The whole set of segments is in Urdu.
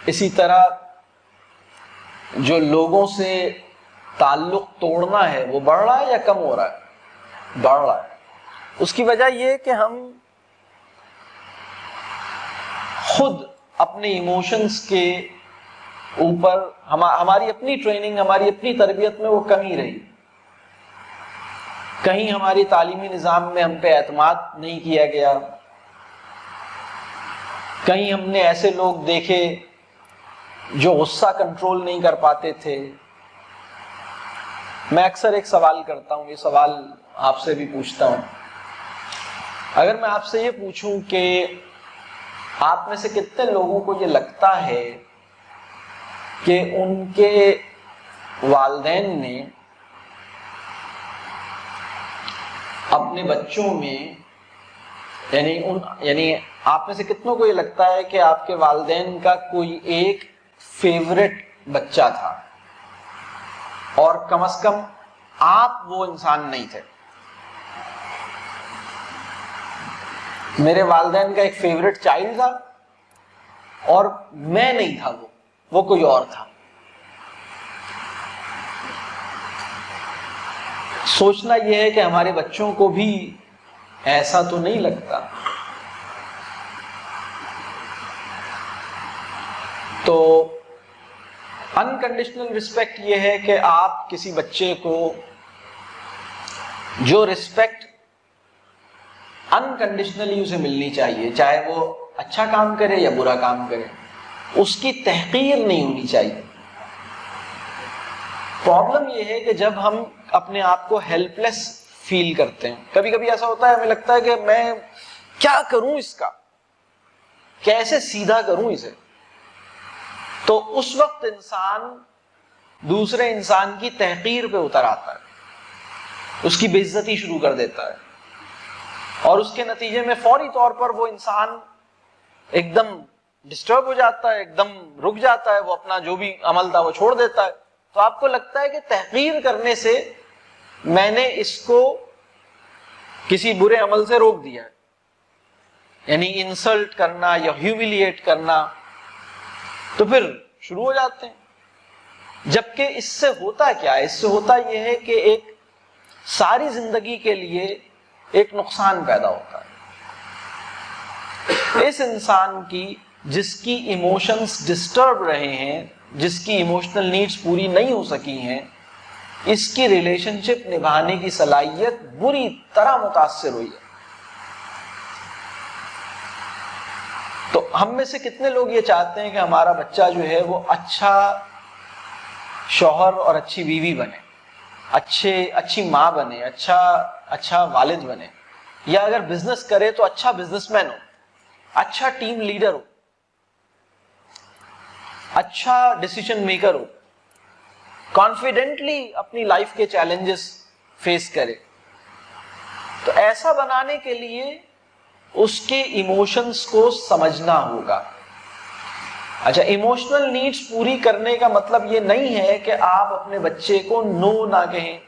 اسی طرح جو لوگوں سے تعلق توڑنا ہے وہ بڑھ رہا ہے یا کم ہو رہا ہے؟ بڑھ رہا ہے. اس کی وجہ یہ کہ ہم خود اپنے ایموشنز کے اوپر ہماری اپنی ٹریننگ، ہماری اپنی تربیت میں وہ کمی رہی. کہیں ہماری تعلیمی نظام میں ہم پہ اعتماد نہیں کیا گیا، کہیں ہم نے ایسے لوگ دیکھے جو غصہ کنٹرول نہیں کر پاتے تھے. میں اکثر ایک سوال کرتا ہوں، یہ سوال آپ سے بھی پوچھتا ہوں. اگر میں آپ سے یہ پوچھوں کہ آپ میں سے کتنے لوگوں کو یہ لگتا ہے کہ ان کے والدین نے اپنے بچوں میں یعنی آپ میں سے کتنوں کو یہ لگتا ہے کہ آپ کے والدین کا کوئی ایک فیورٹ بچہ تھا اور کم از کم آپ وہ انسان نہیں تھے؟ میرے والدین کا ایک فیورٹ چائلڈ تھا اور میں نہیں تھا، وہ کوئی اور تھا. سوچنا یہ ہے کہ ہمارے بچوں کو بھی ایسا تو نہیں لگتا. تو انکنڈیشنل رسپیکٹ یہ ہے کہ آپ کسی بچے کو جو رسپیکٹ انکنڈیشنلی اسے ملنی چاہیے، چاہے وہ اچھا کام کرے یا برا کام کرے، اس کی تحقیر نہیں ہونی چاہیے. پرابلم یہ ہے کہ جب ہم اپنے آپ کو ہیلپ لیس فیل کرتے ہیں، کبھی کبھی ایسا ہوتا ہے ہمیں لگتا ہے کہ میں کیا کروں، اس کا کیسے سیدھا کروں اسے. تو اس وقت انسان دوسرے انسان کی تحقیر پہ اتر آتا ہے، اس کی بے عزتی شروع کر دیتا ہے، اور اس کے نتیجے میں فوری طور پر وہ انسان ایک دم ڈسٹرب ہو جاتا ہے، ایک دم رک جاتا ہے، وہ اپنا جو بھی عمل تھا وہ چھوڑ دیتا ہے. تو آپ کو لگتا ہے کہ تحقیر کرنے سے میں نے اس کو کسی برے عمل سے روک دیا ہے، یعنی انسلٹ کرنا یا ہیوملیٹ کرنا. تو پھر شروع ہو جاتے ہیں. جبکہ اس سے ہوتا کیا ہے؟ اس سے ہوتا یہ ہے کہ ایک ساری زندگی کے لیے ایک نقصان پیدا ہوتا ہے. اس انسان کی جس کی ایموشنز ڈسٹرب رہے ہیں، جس کی ایموشنل نیڈز پوری نہیں ہو سکی ہیں، اس کی ریلیشن شپ نبھانے کی صلاحیت بری طرح متاثر ہوئی ہے. تو ہم میں سے کتنے لوگ یہ چاہتے ہیں کہ ہمارا بچہ جو ہے وہ اچھا شوہر اور اچھی بیوی بنے، اچھی ماں بنے، اچھا والد بنے، یا اگر بزنس کرے تو اچھا بزنس مین ہو، اچھا ٹیم لیڈر ہو، اچھا ڈیسیژن میکر ہو، کانفیڈنٹلی اپنی لائف کے چیلنجز فیس کرے. تو ایسا بنانے کے لیے اس کے ایموشنز کو سمجھنا ہوگا. اچھا، ایموشنل نیڈز پوری کرنے کا مطلب یہ نہیں ہے کہ آپ اپنے بچے کو نو نہ کہیں.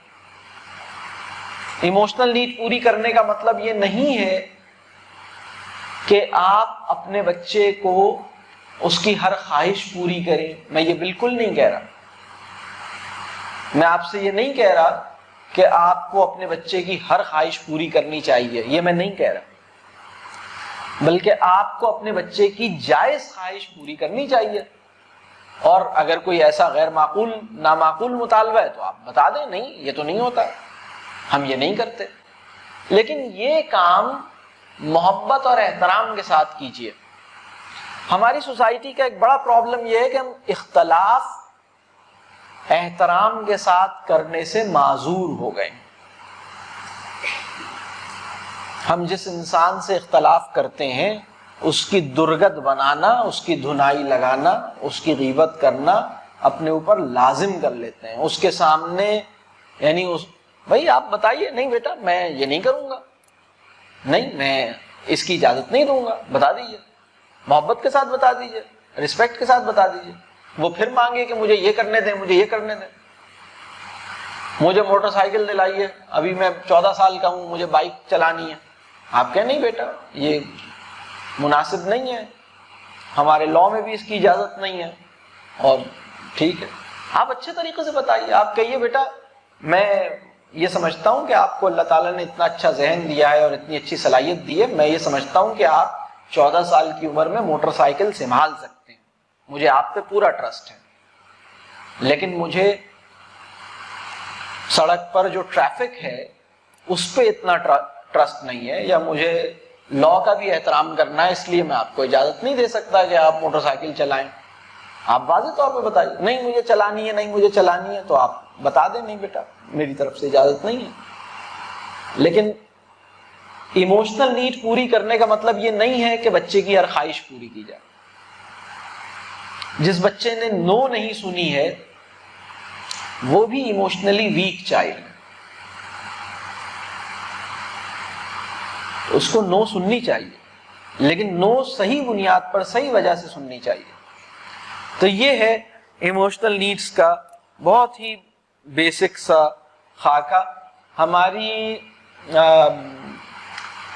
ایموشنل نیڈ پوری کرنے کا مطلب یہ نہیں ہے کہ آپ اپنے بچے کو اس کی ہر خواہش پوری کریں. میں یہ بالکل نہیں کہہ رہا. میں آپ سے یہ نہیں کہہ رہا کہ آپ کو اپنے بچے کی ہر خواہش پوری کرنی چاہیے، یہ میں نہیں کہہ رہا. بلکہ آپ کو اپنے بچے کی جائز خواہش پوری کرنی چاہیے. اور اگر کوئی ایسا غیر معقول نامعقول مطالبہ ہے تو آپ بتا دیں، نہیں یہ تو نہیں ہوتا، ہم یہ نہیں کرتے. لیکن یہ کام محبت اور احترام کے ساتھ کیجیے. ہماری سوسائٹی کا ایک بڑا پرابلم یہ ہے کہ ہم اختلاف احترام کے ساتھ کرنے سے معذور ہو گئے. ہم جس انسان سے اختلاف کرتے ہیں اس کی درگت بنانا، اس کی دھنائی لگانا، اس کی غیبت کرنا اپنے اوپر لازم کر لیتے ہیں. اس کے سامنے یعنی بھائی آپ بتائیے، نہیں بیٹا میں یہ نہیں کروں گا، نہیں میں اس کی اجازت نہیں دوں گا. بتا دیجیے، محبت کے ساتھ بتا دیجیے، رسپیکٹ کے ساتھ بتا دیجیے. وہ پھر مانگے کہ مجھے یہ کرنے دیں، مجھے یہ کرنے دیں، مجھے موٹر سائیکل دلائیے، ابھی میں 14 سال کا ہوں، مجھے بائک چلانی ہے. آپ کہیں نہیں بیٹا یہ مناسب نہیں ہے. ہمارے لا میں بھی اس کی اجازت نہیں ہے، اور ٹھیک ہے آپ اچھے طریقے سے بتائیے، آپ کہیے بیٹا میں یہ سمجھتا ہوں کہ آپ کو اللہ تعالیٰ نے اتنا اچھا ذہن دیا ہے اور اتنی اچھی صلاحیت دی ہے، میں یہ سمجھتا ہوں کہ آپ 14 سال کی عمر میں موٹر سائیکل سنبھال سکتے ہیں، مجھے آپ پہ پورا ٹرسٹ ہے، لیکن مجھے سڑک پر جو ٹریفک ہے اس پہ اتنا ٹرسٹ نہیں ہے، یا مجھے لا کا بھی احترام کرنا ہے، اس لیے میں آپ کو اجازت نہیں دے سکتا کہ آپ موٹر سائیکل چلائیں۔ آپ واضح طور پہ بتائیے، نہیں مجھے چلانی ہے، نہیں مجھے چلانی ہے، تو آپ بتا دیں نہیں بیٹا میری طرف سے اجازت نہیں ہے۔ لیکن ایموشنل نیڈ پوری کرنے کا مطلب یہ نہیں ہے کہ بچے کی ہر خواہش پوری کی جائے۔ جس بچے نے نو نہیں سنی ہے وہ بھی ایموشنلی ویک چائلڈ ہے، اس کو نو سننی چاہیے، لیکن نو صحیح بنیاد پر صحیح وجہ سے سننی چاہیے۔ تو یہ ہے ایموشنل نیڈس کا بہت ہی بیسک سا خاکہ۔ ہماری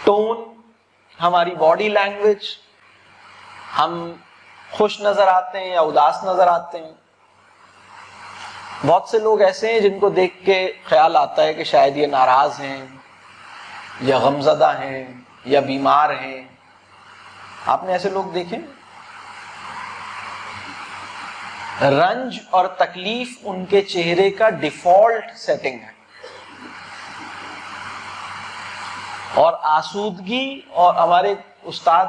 ٹون، ہماری باڈی لینگویج، ہم خوش نظر آتے ہیں یا اداس نظر آتے ہیں۔ بہت سے لوگ ایسے ہیں جن کو دیکھ کے خیال آتا ہے کہ شاید یہ ناراض ہیں یا غمزدہ ہیں یا بیمار ہیں۔ آپ نے ایسے لوگ دیکھے؟ رنج اور تکلیف ان کے چہرے کا ڈیفالٹ سیٹنگ ہے، اور آسودگی، اور ہمارے استاد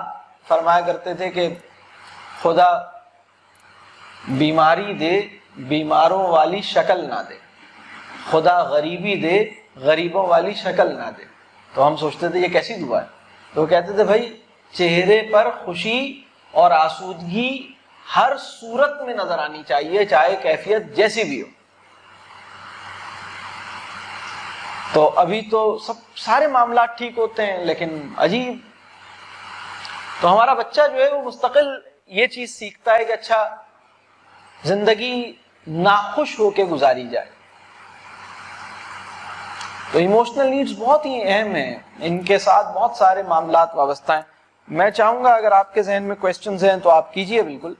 فرمایا کرتے تھے کہ خدا بیماری دے بیماروں والی شکل نہ دے، خدا غریبی دے غریبوں والی شکل نہ دے۔ تو ہم سوچتے تھے یہ کیسی دعا ہے؟ تو وہ کہتے تھے بھائی چہرے پر خوشی اور آسودگی ہر صورت میں نظر آنی چاہیے، چاہے کیفیت جیسی بھی ہو۔ تو ابھی تو سارے معاملات ٹھیک ہوتے ہیں، لیکن عجیب، تو ہمارا بچہ جو ہے وہ مستقل یہ چیز سیکھتا ہے کہ اچھا زندگی ناخوش ہو کے گزاری جائے۔ تو ایموشنل نیڈز بہت ہی اہم ہیں، ان کے ساتھ بہت سارے معاملات وابستہ ہیں۔ میں چاہوں گا اگر آپ کے ذہن میں کویسچنز ہیں تو آپ کیجئے بالکل،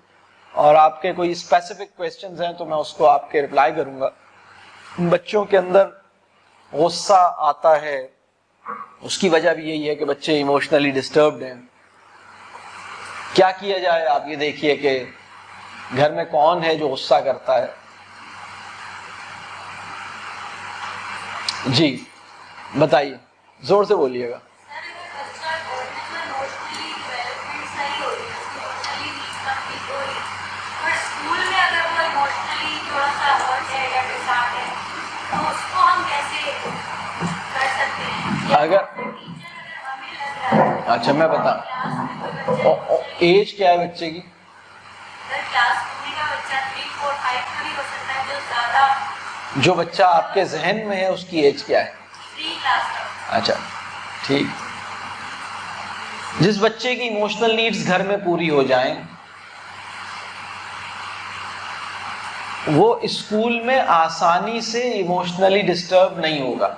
اور آپ کے کوئی اسپیسیفک کویسچنز ہیں تو میں اس کو آپ کے رپلائی کروں گا۔ بچوں کے اندر غصہ آتا ہے، اس کی وجہ بھی یہی ہے کہ بچے ایموشنلی ڈسٹربڈ ہیں۔ کیا کیا جائے؟ آپ یہ دیکھیے کہ گھر میں کون ہے جو غصہ کرتا ہے؟ جی بتائیے، زور سے بولیے گا۔ اگر اچھا میں بتاؤں ایج کیا ہے بچے کی؟ جو بچہ آپ کے ذہن میں ہے اس کی ایج کیا ہے؟ اچھا ٹھیک۔ جس بچے کی ایموشنل نیڈز گھر میں پوری ہو جائیں وہ اسکول میں آسانی سے ایموشنلی ڈسٹرب نہیں ہوگا۔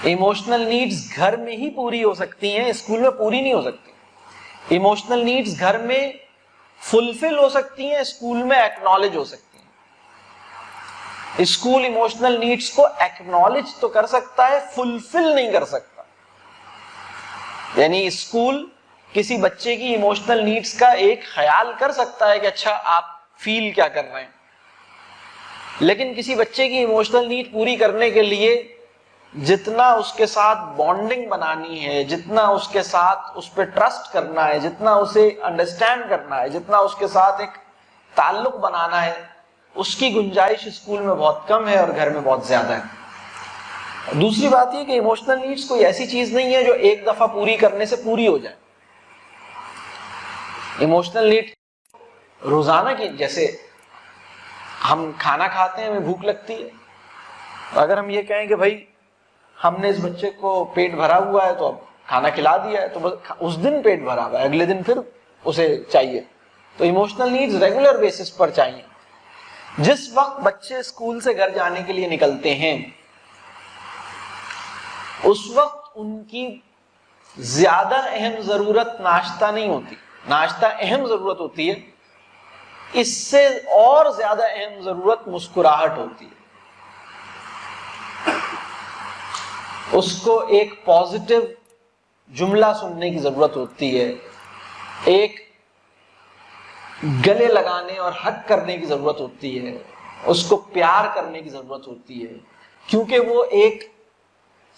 ایموشنل نیڈز گھر میں ہی پوری ہو سکتی ہیں، اسکول میں پوری نہیں ہو سکتی۔ ایموشنل نیڈز گھر میں فلفل ہو سکتی ہیں، اسکول میں ایکنالج ہو سکتی ہیں۔ اسکول ایموشنل نیڈز کو ایکنالج تو کر سکتا ہے، فلفل نہیں کر سکتا۔ یعنی اسکول کسی بچے کی ایموشنل نیڈز کا ایک خیال کر سکتا ہے کہ اچھا آپ فیل کیا کر رہے ہیں، لیکن کسی بچے کی ایموشنل نیڈ پوری کرنے کے لیے جتنا اس کے ساتھ بانڈنگ بنانی ہے، جتنا اس کے ساتھ اس پہ ٹرسٹ کرنا ہے، جتنا اسے انڈرسٹینڈ کرنا ہے، جتنا اس کے ساتھ ایک تعلق بنانا ہے، اس کی گنجائش اسکول میں بہت کم ہے اور گھر میں بہت زیادہ ہے۔ دوسری بات یہ کہ ایموشنل نیڈز کوئی ایسی چیز نہیں ہے جو ایک دفعہ پوری کرنے سے پوری ہو جائے۔ ایموشنل نیڈ روزانہ کی، جیسے ہم کھانا کھاتے ہیں ہمیں بھوک لگتی ہے، اگر ہم یہ کہیں کہ بھائی ہم نے اس بچے کو پیٹ بھرا ہوا ہے تو اب کھانا کھلا دیا ہے، تو اس دن پیٹ بھرا ہوا ہے، اگلے دن پھر اسے چاہیے۔ تو ایموشنل نیڈز ریگولر بیسس پر چاہیے۔ جس وقت بچے اسکول سے گھر جانے کے لیے نکلتے ہیں اس وقت ان کی زیادہ اہم ضرورت ناشتہ نہیں ہوتی، ناشتہ اہم ضرورت ہوتی ہے، اس سے اور زیادہ اہم ضرورت مسکراہٹ ہوتی ہے. اس کو ایک پازیٹو جملہ سننے کی ضرورت ہوتی ہے، ایک گلے لگانے اور حق کرنے کی ضرورت ہوتی ہے، اس کو پیار کرنے کی ضرورت ہوتی ہے، کیونکہ وہ ایک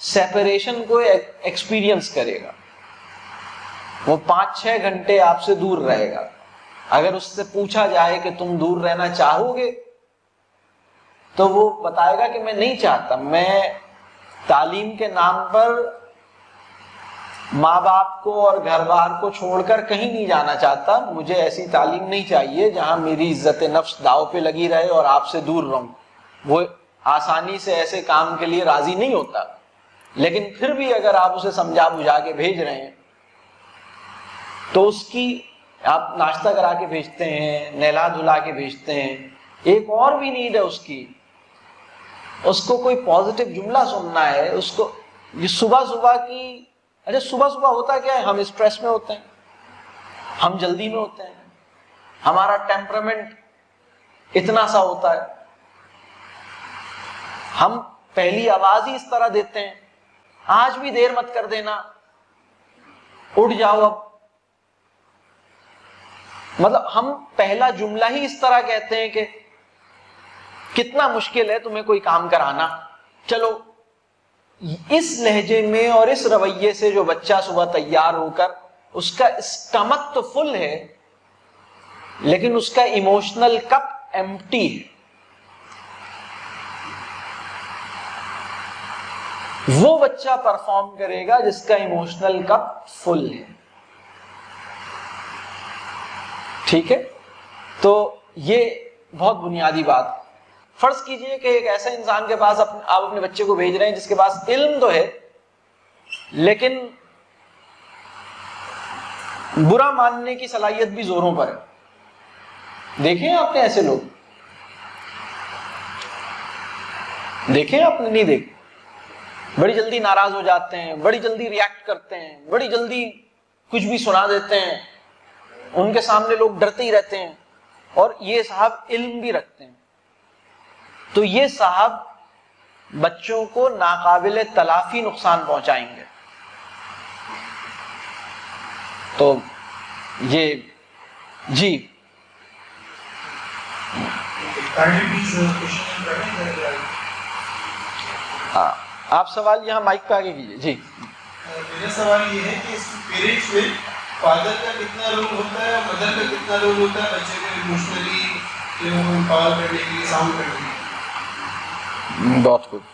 سیپریشن کو ایکسپیرینس کرے گا. وہ 5-6 گھنٹے آپ سے دور رہے گا. اگر اس سے پوچھا جائے کہ تم دور رہنا چاہو گے تو وہ بتائے گا کہ میں نہیں چاہتا، میں تعلیم کے نام پر ماں باپ کو اور گھر بار کو چھوڑ کر کہیں نہیں جانا چاہتا، مجھے ایسی تعلیم نہیں چاہیے جہاں میری عزت نفس داؤ پہ لگی رہے اور آپ سے دور رہوں. وہ آسانی سے ایسے کام کے لیے راضی نہیں ہوتا، لیکن پھر بھی اگر آپ اسے سمجھا بجھا کے بھیج رہے ہیں تو اس کی آپ ناشتہ کرا کے بھیجتے ہیں، نہلا دھلا کے بھیجتے ہیں. ایک اور بھی نیڈ ہے اس کو کوئی پازیٹو جملہ سننا ہے. اس کو یہ صبح صبح کی، اچھا صبح صبح ہوتا کیا ہے، ہم اسٹریس میں ہوتے ہیں، ہم جلدی میں ہوتے ہیں، ہمارا ٹیمپرامنٹ اتنا سا ہوتا ہے، ہم پہلی آواز ہی اس طرح دیتے ہیں، آج بھی دیر مت کر دینا، اٹھ جاؤ اب. مطلب ہم پہلا جملہ ہی اس طرح کہتے ہیں کہ کتنا مشکل ہے تمہیں کوئی کام کرانا. چلو اس لہجے میں اور اس رویے سے جو بچہ صبح تیار ہو کر، اس کا اسٹمک تو فل ہے لیکن اس کا ایموشنل کپ ایمٹی ہے. وہ بچہ پرفارم کرے گا جس کا ایموشنل کپ فل ہے. ٹھیک ہے، تو یہ بہت بنیادی بات. فرض کیجئے کہ ایک ایسا انسان کے پاس آپ اپنے بچے کو بھیج رہے ہیں جس کے پاس علم تو ہے لیکن برا ماننے کی صلاحیت بھی زوروں پر ہے. دیکھیں آپ نے ایسے لوگ، دیکھیں آپ نے نہیں دیکھے، بڑی جلدی ناراض ہو جاتے ہیں، بڑی جلدی ریاکٹ کرتے ہیں، بڑی جلدی کچھ بھی سنا دیتے ہیں، ان کے سامنے لوگ ڈرتے ہی رہتے ہیں. اور یہ صاحب علم بھی رکھتے ہیں، تو یہ صاحب بچوں کو ناقابل تلافی نقصان پہنچائیں گے. تو یہ جی آپ سوال یہاں مائک پہ آگے کیجیے. جی میرا سوال یہ ہے کہ اس پیرنٹس میں فادر کا کتنا رول ہوتا ہے اور مدر کا کتنا رول ہوتا ہے بچے کو ایموشنلی امپاور کرنے کے لیے، ساؤنڈ کرنے کے لیے؟ بہت کچھ،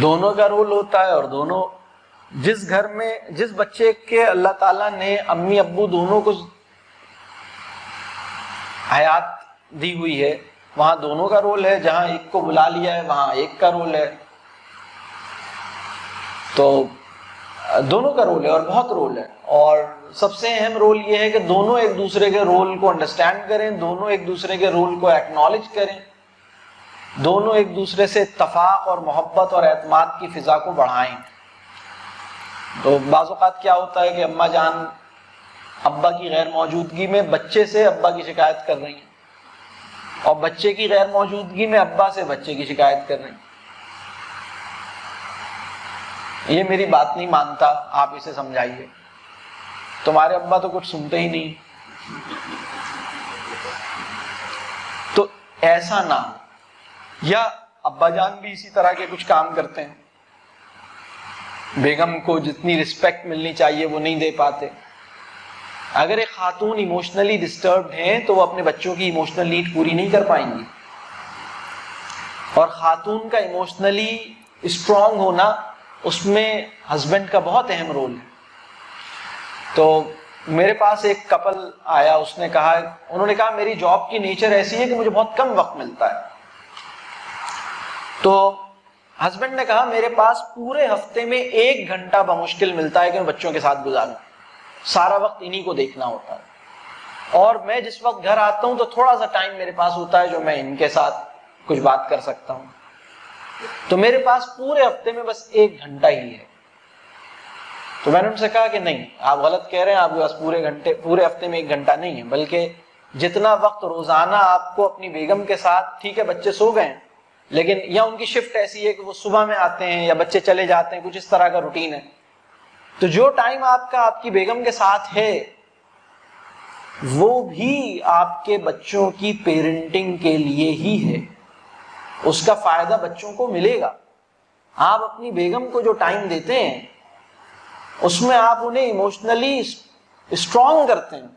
دونوں کا رول ہوتا ہے. اور دونوں، جس گھر میں جس بچے کے اللہ تعالیٰ نے امی ابو دونوں کو حیات دی ہوئی ہے وہاں دونوں کا رول ہے. جہاں ایک کو بلا لیا ہے وہاں ایک کا رول ہے. تو دونوں کا رول ہے اور بہت رول ہے. اور سب سے اہم رول یہ ہے کہ دونوں ایک دوسرے کے رول کو انڈرسٹینڈ کریں، دونوں ایک دوسرے کے رول کو ایکنالج کریں، دونوں ایک دوسرے سے اتفاق اور محبت اور اعتماد کی فضا کو بڑھائیں. تو بعض اوقات کیا ہوتا ہے کہ اماں جان ابا کی غیر موجودگی میں بچے سے ابا کی شکایت کر رہی ہیں اور بچے کی غیر موجودگی میں ابا سے بچے کی شکایت کر رہی ہیں. یہ میری بات نہیں مانتا، آپ اسے سمجھائیے. تمہارے ابا تو کچھ سنتے ہی نہیں. تو ایسا نہ ہو. یا ابا جان بھی اسی طرح کے کچھ کام کرتے ہیں، بیگم کو جتنی رسپیکٹ ملنی چاہیے وہ نہیں دے پاتے. اگر ایک خاتون ایموشنلی ڈسٹربڈ ہیں تو وہ اپنے بچوں کی ایموشنل نیڈ پوری نہیں کر پائیں گی. اور خاتون کا ایموشنلی اسٹرانگ ہونا، اس میں ہسبینڈ کا بہت اہم رول ہے. تو میرے پاس ایک کپل آیا، اس نے کہا، انہوں نے کہا میری جاب کی نیچر ایسی ہے کہ مجھے بہت کم وقت ملتا ہے. تو ہسبینڈ نے کہا میرے پاس پورے ہفتے میں 1 گھنٹہ بمشکل ملتا ہے کہ میں بچوں کے ساتھ گزاروں، سارا وقت انہی کو دیکھنا ہوتا ہے. اور میں جس وقت گھر آتا ہوں تو تھوڑا سا ٹائم میرے پاس ہوتا ہے جو میں ان کے ساتھ کچھ بات کر سکتا ہوں. تو میرے پاس پورے ہفتے میں بس 1 گھنٹہ ہی ہے. تو میں نے ان سے کہا کہ نہیں، آپ غلط کہہ رہے ہیں، آپ کے پاس پورے ہفتے میں 1 گھنٹہ نہیں ہے، بلکہ جتنا وقت روزانہ آپ کو اپنی بیگم کے ساتھ، ٹھیک ہے بچے سو گئے ہیں لیکن یا ان کی شفٹ ایسی ہے کہ وہ صبح میں آتے ہیں یا بچے چلے جاتے ہیں، کچھ اس طرح کا روٹین ہے، تو جو ٹائم آپ کا آپ کی بیگم کے ساتھ ہے وہ بھی آپ کے بچوں کی پیرنٹنگ کے لیے ہی ہے، اس کا فائدہ بچوں کو ملے گا۔ آپ اپنی بیگم کو جو ٹائم دیتے ہیں اس میں آپ انہیں ایموشنلی اسٹرانگ کرتے ہیں،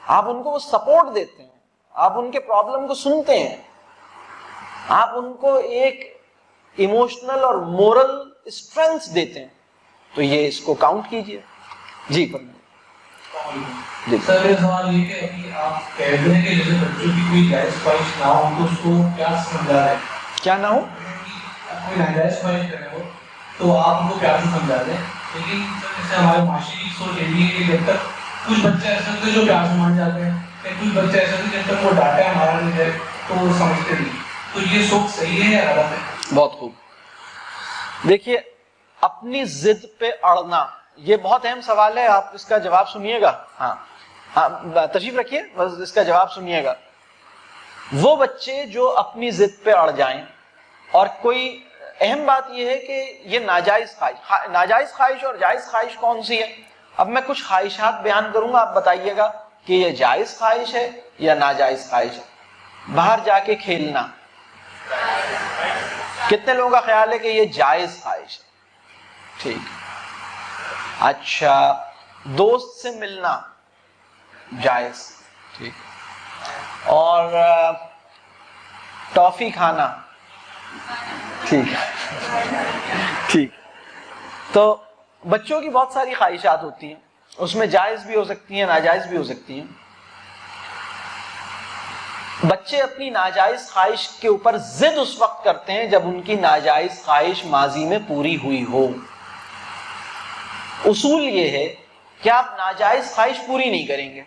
آپ ان کو وہ سپورٹ دیتے ہیں، آپ ان کے پرابلم کو سنتے ہیں، آپ ان کو ایک ایموشنل اور مورل اسٹرینتھ دیتے ہیں، تو یہ اس کو کاؤنٹ کیجئے۔ جی جی سر، میرا سوال یہ کہ ابھی آپ کہتے ہیں کہ جیسے بچوں کی کوئی جائز خواہش نہ ہو تو اس کو کیا سمجھا رہے ہیں؟ کیا نہ ہو؟ کوئی ناجائز خواہش کرے ہو تو آپ ان کو پیار سے سمجھا دیں، لیکن جیسے ہمارے معاشرے کی سوچ یہ ہے کہ جب تک کچھ بچے ایسے ہوتے ہیں جو پیار سے مان جاتے ہیں، کہ کچھ بچے ایسے ہوتے ہیں جب تک وہ ڈانٹے ہمارا نہیں ہے تو وہ سمجھتے نہیں، تو یہ سوچ صحیح ہے یا غلط ہے؟ بہت خوب۔ دیکھیے، اپنی ضد پہ اڑنا یہ بہت اہم سوال ہے، آپ اس کا جواب سنیے گا۔ ہاں تشریف رکھیے، بس اس کا جواب سنیے گا۔ وہ بچے جو اپنی ضد پہ اڑ جائیں، اور کوئی اہم بات یہ ہے کہ یہ ناجائز خواہش اور جائز خواہش کون سی ہے؟ اب میں کچھ خواہشات بیان کروں گا، آپ بتائیے گا کہ یہ جائز خواہش ہے یا ناجائز خواہش ہے۔ باہر جا کے کھیلنا، کتنے لوگوں کا خیال ہے کہ یہ جائز خواہش ہے؟ ٹھیک۔ اچھا، دوست سے ملنا جائز، ٹھیک۔ اور ٹافی کھانا، ٹھیک ٹھیک۔ تو بچوں کی بہت ساری خواہشات ہوتی ہیں، اس میں جائز بھی ہو سکتی ہیں، ناجائز بھی ہو سکتی ہیں۔ بچے اپنی ناجائز خواہش کے اوپر ضد اس وقت کرتے ہیں جب ان کی ناجائز خواہش ماضی میں پوری ہوئی ہو۔ اصول یہ ہے کہ آپ ناجائز خواہش پوری نہیں کریں گے،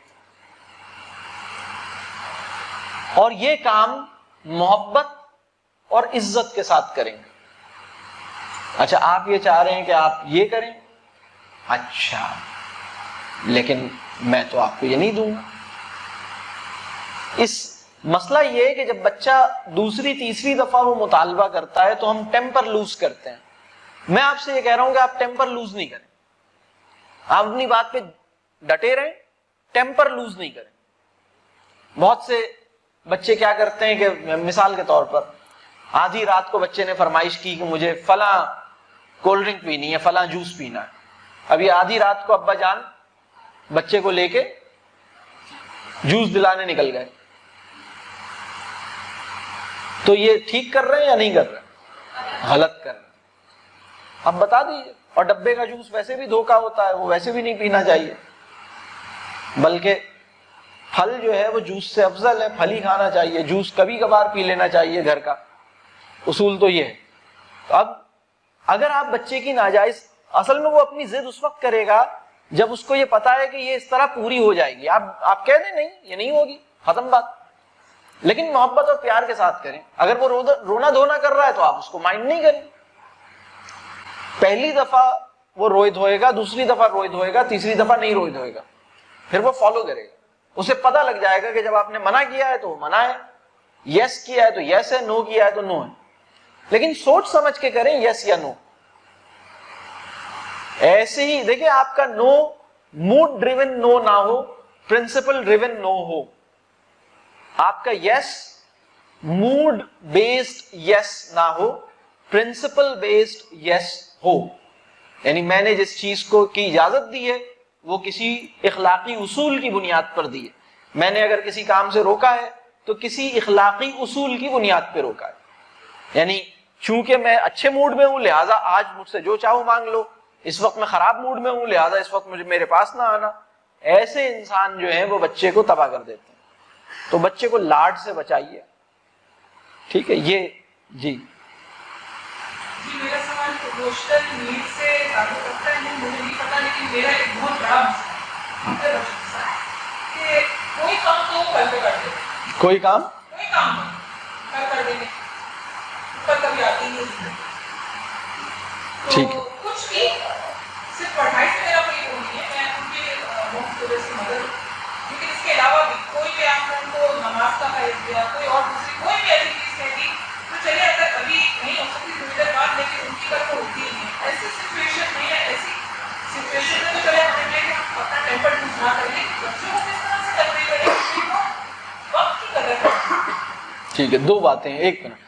اور یہ کام محبت اور عزت کے ساتھ کریں گے۔ اچھا، آپ یہ چاہ رہے ہیں کہ آپ یہ کریں، اچھا لیکن میں تو آپ کو یہ نہیں دوں گا۔ اس مسئلہ یہ ہے کہ جب بچہ دوسری تیسری دفعہ وہ مطالبہ کرتا ہے تو ہم ٹیمپر لوز کرتے ہیں۔ میں آپ سے یہ کہہ رہا ہوں کہ آپ ٹیمپر لوز نہیں کریں، آپ اپنی بات پہ ڈٹے رہیں، ٹیمپر لوز نہیں کریں۔ بہت سے بچے کیا کرتے ہیں کہ مثال کے طور پر آدھی رات کو بچے نے فرمائش کی کہ مجھے فلاں کولڈ ڈرنک پینی ہے، فلاں جوس پینا ہے۔ ابھی آدھی رات کو ابا جان بچے کو لے کے جوس دلانے نکل گئے، تو یہ ٹھیک کر رہے ہیں یا نہیں کر رہے؟ غلط کر رہے ہیں۔ اب بتا دیجیے۔ اور ڈبے کا جوس ویسے بھی دھوکا ہوتا ہے، وہ ویسے بھی نہیں پینا چاہیے، بلکہ پھل جو ہے وہ جوس سے افضل ہے، پھل ہی کھانا چاہیے، جوس کبھی کبھار پی لینا چاہیے گھر کا، اصول تو یہ ہے۔ اب اگر آپ بچے کی ناجائز، اصل میں وہ اپنی ضد اس وقت کرے گا جب اس کو یہ پتا ہے کہ یہ اس طرح پوری ہو جائے گی۔ آپ کہہ دیں نہیں یہ نہیں ہوگی، ختم بات، لیکن محبت اور پیار کے ساتھ کریں۔ اگر وہ رونا دھونا کر رہا ہے تو آپ اس کو مائنڈ نہیں کریں۔ پہلی دفعہ وہ روئے دھوئے گا، دوسری دفعہ روئے دھوئے گا، تیسری دفعہ نہیں روئے دھوئے گا، پھر وہ فالو کرے گا۔ اسے پتا لگ جائے گا کہ جب آپ نے منع کیا ہے تو وہ منع ہے، یس کیا ہے تو یس ہے، نو کیا ہے تو نو ہے۔ لیکن سوچ سمجھ کے کریں، یس یا نو۔ ایسے ہی دیکھیں، آپ کا نو موڈ ڈریون نو نہ ہو، پرنسپل ڈریون نو ہو۔ آپ کا یس موڈ بیسڈ یس نہ ہو، پرنسپل بیسڈ یس ہو۔ یعنی میں نے جس چیز کو کی اجازت دی ہے وہ کسی اخلاقی اصول کی بنیاد پر دی ہے۔ میں نے اگر کسی کام سے روکا ہے تو کسی اخلاقی اصول کی بنیاد پہ روکا ہے۔ یعنی چونکہ میں اچھے موڈ میں ہوں لہٰذا آج مجھ سے جو چاہو مانگ لو، اس وقت میں خراب موڈ میں ہوں لہٰذا اس وقت مجھے میرے پاس نہ آنا۔ ایسے انسان جو ہیں وہ بچے کو تباہ کر دیتے ہیں۔ تو بچے کو لاڈ سے بچائیے، ٹھیک ہے؟ یہ جی میرا سوال ایموشنل نیڈ سے تعلق رکھتا ہے، مجھے نہیں پتا، لیکن میرا ایک بہت بڑا مسئلہ ہے کہ کوئی کام تو وہ کل پہ کر دیں، کوئی کام کر دیں گے، پر کبھی آتی نہیں، ٹھیک ہے، کچھ بھی صرف پڑھائی سے میرا کوئی وہ نہیں ہے, میں ان کے مختلف سے مدد, لیکن اس کے علاوہ بھی کوئی بھی آپ نے ان کو نماز کا حیث دیا, کوئی اور دوسری کوئی بھی ایسی چیز کہہ دی تو چلیے اگر ابھی نہیں ہو سکتی تھوڑی دیر بعد, لیکن ان کی طرف تو ہوتی ہی نہیں ہے. ایسی سچویشن نہیں ہے, ایسی سچویشن میں تو چلے ہمیں کہ ہم اپنا ٹیمپر یوز نہ کریں, لیکن بچوں کو کس طرح سے تربیت کریں, وقت کی قدر کریں. ٹھیک ہے, دو باتیں, ایک منٹ,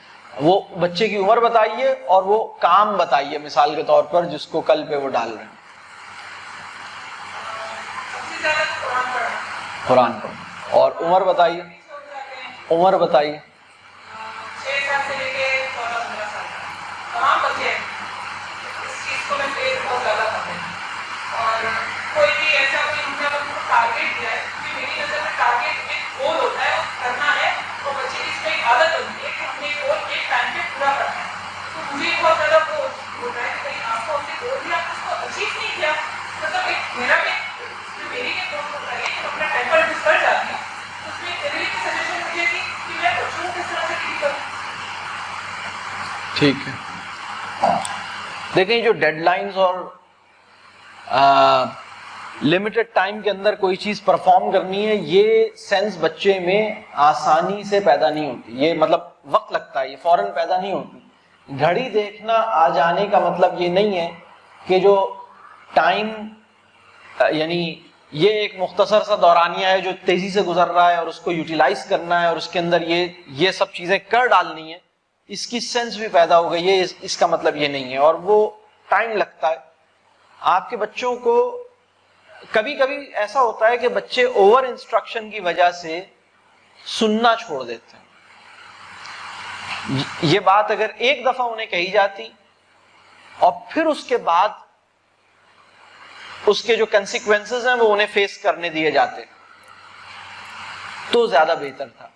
وہ بچے کی عمر بتائیے اور وہ کام بتائیے مثال کے طور پر جس کو کل پہ وہ ڈال رہے ہیں. سب سے زیادہ تو قرآن پڑھنا, قرآن پڑھنا, اور عمر بتائیے, عمر بتائیے. 6 سال سے لے کے 14-15 سال تک تمام بچے ہیں, اس چیز کو میں فیس بہت زیادہ کرتے ہیں. اور کوئی بھی ایسا کوئی ان کا ٹارگیٹ دیا ہے, کیونکہ میری نظر میں ٹارگیٹ ایک گول ہوتا ہے, وہ کرنا ہے, اور بچے کی اس میں ایک عادت ہوتی ہے کہ ہم نے گول ایک ٹائم پہ پورا کرنا ہے. تو مجھے بہت زیادہ وہ ہوتا ہے کہ کہیں آپ کو اپنے گول بھی آپ اس کو اچیو نہیں کیا, مطلب ایک میرا بھی میری ایک دوست ہوتا ہے کہ اپنا ٹیمپر یوز کر جاتی ہوں, اس میں میری کی سجیشن مجھے تھی کہ میں بچوں کو کس طرح سے ڈیل کروں. ٹھیک ہے, دیکھیں جو ڈیڈ لائنز اور لمیٹڈ ٹائم کے اندر کوئی چیز پرفارم کرنی ہے, یہ سینس بچے میں آسانی سے پیدا نہیں ہوتی, یہ مطلب وقت لگتا ہے, یہ فوراً پیدا نہیں ہوتی. گھڑی دیکھنا آ جانے کا مطلب یہ نہیں ہے کہ جو ٹائم یعنی یہ ایک مختصر سا دورانیہ ہے جو تیزی سے گزر رہا ہے اور اس کو یوٹیلائز کرنا ہے اور اس کے اندر یہ سب چیزیں کر ڈالنی ہے, اس کی سینس بھی پیدا ہو گئی ہے, اس کا مطلب یہ نہیں ہے, اور وہ ٹائم لگتا ہے. آپ کے بچوں کو کبھی کبھی ایسا ہوتا ہے کہ بچے اوور انسٹرکشن کی وجہ سے سننا چھوڑ دیتے ہیں. یہ بات اگر ایک دفعہ انہیں کہی جاتی اور پھر اس کے بعد اس کے جو کنسیکوینسز ہیں وہ انہیں فیس کرنے دیے جاتے تو زیادہ بہتر تھا.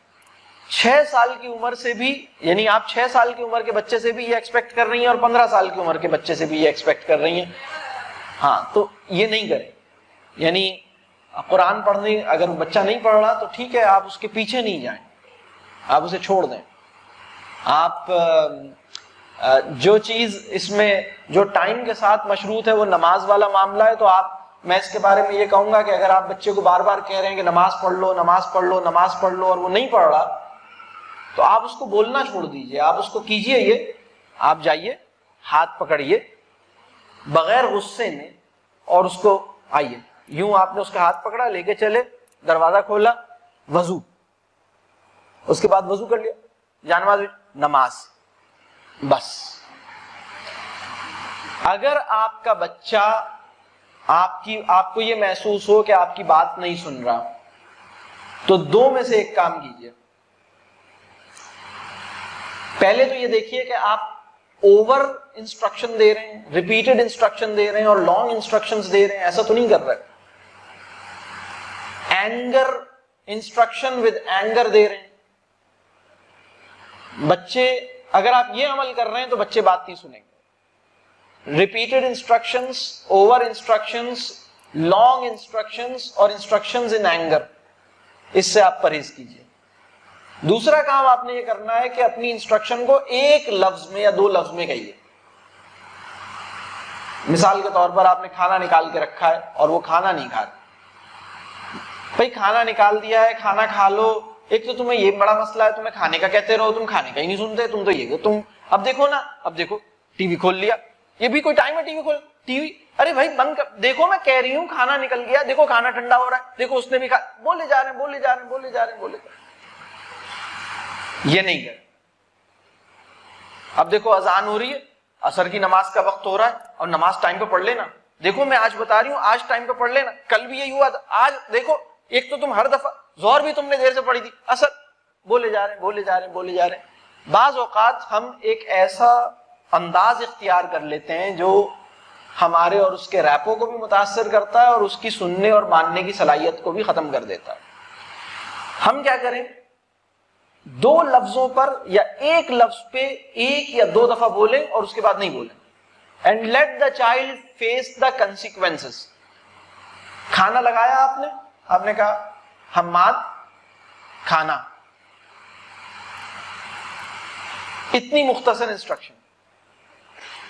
6 سال کی عمر سے بھی, یعنی آپ 6 سال کی عمر کے بچے سے بھی یہ ایکسپیکٹ کر رہی ہیں اور 15 سال کی عمر کے بچے سے بھی یہ ایکسپیکٹ کر رہی ہیں, ہاں تو یہ نہیں کریں. یعنی قرآن پڑھنے اگر بچہ نہیں پڑھ رہا تو ٹھیک ہے, آپ اس کے پیچھے نہیں جائیں, آپ اسے چھوڑ دیں. آپ جو چیز اس میں جو ٹائم کے ساتھ مشروط ہے وہ نماز والا معاملہ ہے, تو میں اس کے بارے میں یہ کہوں گا کہ اگر آپ بچے کو بار بار کہہ رہے ہیں کہ نماز پڑھ لو نماز پڑھ لو نماز پڑھ لو اور وہ نہیں پڑھ رہا, تو آپ اس کو بولنا چھوڑ دیجئے, آپ اس کو کیجئے یہ, آپ جائیے ہاتھ پکڑیے بغیر غصے میں اور اس کو آئیے, یوں آپ نے اس کا ہاتھ پکڑا, لے کے چلے, دروازہ کھولا, وضو, اس کے بعد وضو کر لیا, جانماز, نماز, بس. اگر آپ کا بچہ آپ کو یہ محسوس ہو کہ آپ کی بات نہیں سن رہا, تو 2 میں سے ایک کام کیجئے. پہلے تو یہ دیکھیے کہ آپ اوور انسٹرکشن دے رہے ہیں, ریپیٹڈ انسٹرکشن دے رہے ہیں اور لانگ انسٹرکشنز دے رہے ہیں, ایسا تو نہیں کر رہے. اینگر انسٹرکشن ود اینگر دے رہے ہیں بچے, اگر آپ یہ عمل کر رہے ہیں تو بچے بات نہیں سنیں گے. Repeated instructions, over instructions, long instructions اور انسٹرکشنز ان اینگر, اس سے آپ پرہیز کیجیے. دوسرا کام آپ نے یہ کرنا ہے کہ اپنی انسٹرکشن کو ایک لفظ میں یا 2 لفظ میں کہیے. مثال کے طور پر آپ نے کھانا نکال کے رکھا ہے اور وہ کھانا نہیں کھا رہے, بھائی کھانا نکال دیا ہے, کھانا کھا لو. ایک تو تمہیں یہ بڑا مسئلہ ہے, تمہیں کھانے کا کہتے رہو, تم کھانے کا ہی نہیں سنتے, تم تو یہ تم اب دیکھو نا, اب دیکھو ٹی وی کھول لیا, یہ بھی کوئی ٹائم ہے ٹی وی کھول, ٹی وی, ارے بھائی بند کر, دیکھو میں کہہ رہی ہوں کھانا نکل گیا, دیکھو کھانا ٹھنڈا ہو رہا ہے, دیکھو اس نے بھی کھا, بولے جا رہے ہیں بولے جا رہے ہیں بولے جا رہے ہیں بولے جا رہے ہیں. یہ نہیں کرے. اب دیکھو اذان ہو رہی ہے, عصر کی نماز کا وقت ہو رہا ہے, اور نماز ٹائم پہ پڑھ لینا. دیکھو میں آج بتا رہی ہوں, آج ٹائم پہ پڑھ لینا, کل بھی یہی ہوا تھا, آج دیکھو, ایک تو تم ہر دفعہ, ظہر بھی تم نے دیر سے پڑھی تھی, عصر, بولے جا رہے ہیں بولے جا رہے ہیں بولے جا رہے ہیں. بعض اوقات ہم ایک ایسا انداز اختیار کر لیتے ہیں جو ہمارے اور اس کے ریپو کو بھی متاثر کرتا ہے اور اس کی سننے اور ماننے کی صلاحیت کو بھی ختم کر دیتا ہے. ہم کیا کریں, 2 لفظوں پر یا ایک لفظ پہ 1 یا 2 دفعہ بولیں اور اس کے بعد نہیں بولیں. And let the child face the consequences. کھانا لگایا آپ نے کہا حماد کھانا, اتنی مختصر انسٹرکشن.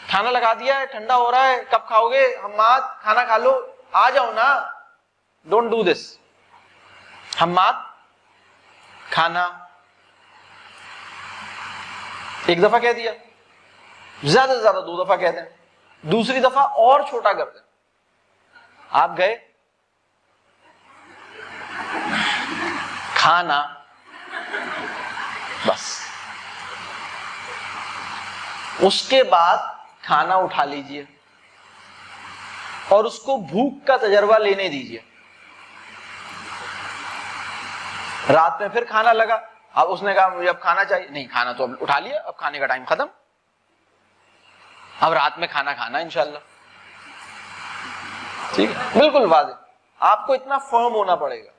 کھانا لگا دیا ہے, ٹھنڈا ہو رہا ہے, کب کھاؤ گے؟ حماد کھانا کھا لو, آ جاؤ نا. Don't do this. حماد کھانا ایک دفعہ کہہ دیا, زیادہ سے زیادہ 2 دفعہ کہتے ہیں, دوسری دفعہ اور چھوٹا کر دیں. آپ گئے, کھانا, بس. اس کے بعد کھانا اٹھا لیجئے اور اس کو بھوک کا تجربہ لینے دیجئے. رات میں پھر کھانا لگا, اب اس نے کہا مجھے اب کھانا چاہیے, نہیں کھانا تو اب اٹھا لیا, اب کھانے کا ٹائم ختم, اب رات میں کھانا کھانا انشاءاللہ. ٹھیک ہے, بالکل واضح. آپ کو اتنا فرم ہونا پڑے گا.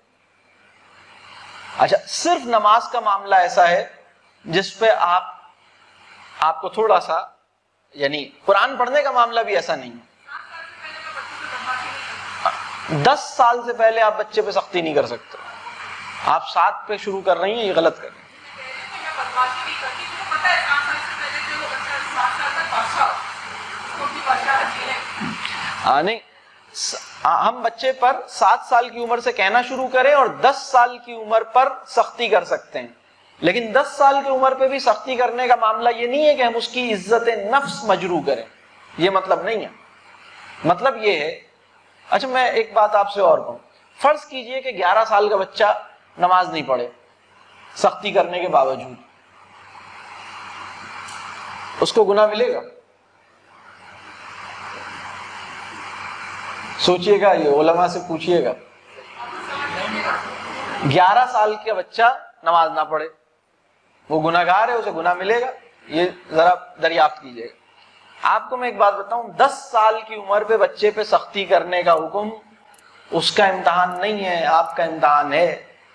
اچھا, صرف نماز کا معاملہ ایسا ہے جس پہ آپ کو تھوڑا سا, یعنی قرآن پڑھنے کا معاملہ بھی ایسا نہیں ہے. 10 سال سے پہلے آپ بچے پہ سختی نہیں کر سکتے. آپ 7 پہ شروع کر رہی ہیں, یہ غلط کر رہی ہیں. نہیں, ہم بچے پر 7 سال کی عمر سے کہنا شروع کریں اور 10 سال کی عمر پر سختی کر سکتے ہیں, لیکن 10 سال کی عمر پہ بھی سختی کرنے کا معاملہ یہ نہیں ہے کہ ہم اس کی عزت نفس مجروح کریں. یہ مطلب نہیں ہے. مطلب یہ ہے, اچھا میں ایک بات آپ سے اور کہوں, فرض کیجئے کہ 11 سال کا بچہ نماز نہیں پڑھے سختی کرنے کے باوجود, اس کو گناہ ملے گا؟ سوچئے گا, یہ علماء سے پوچھئے گا. 11 سال کا بچہ نماز نہ پڑھے, وہ گناہگار ہے, اسے گناہ ملے گا؟ یہ ذرا دریافت کیجئے گا. آپ کو میں ایک بات بتاؤں, 10 سال کی عمر پہ بچے پہ سختی کرنے کا حکم اس کا امتحان نہیں ہے, آپ کا امتحان ہے.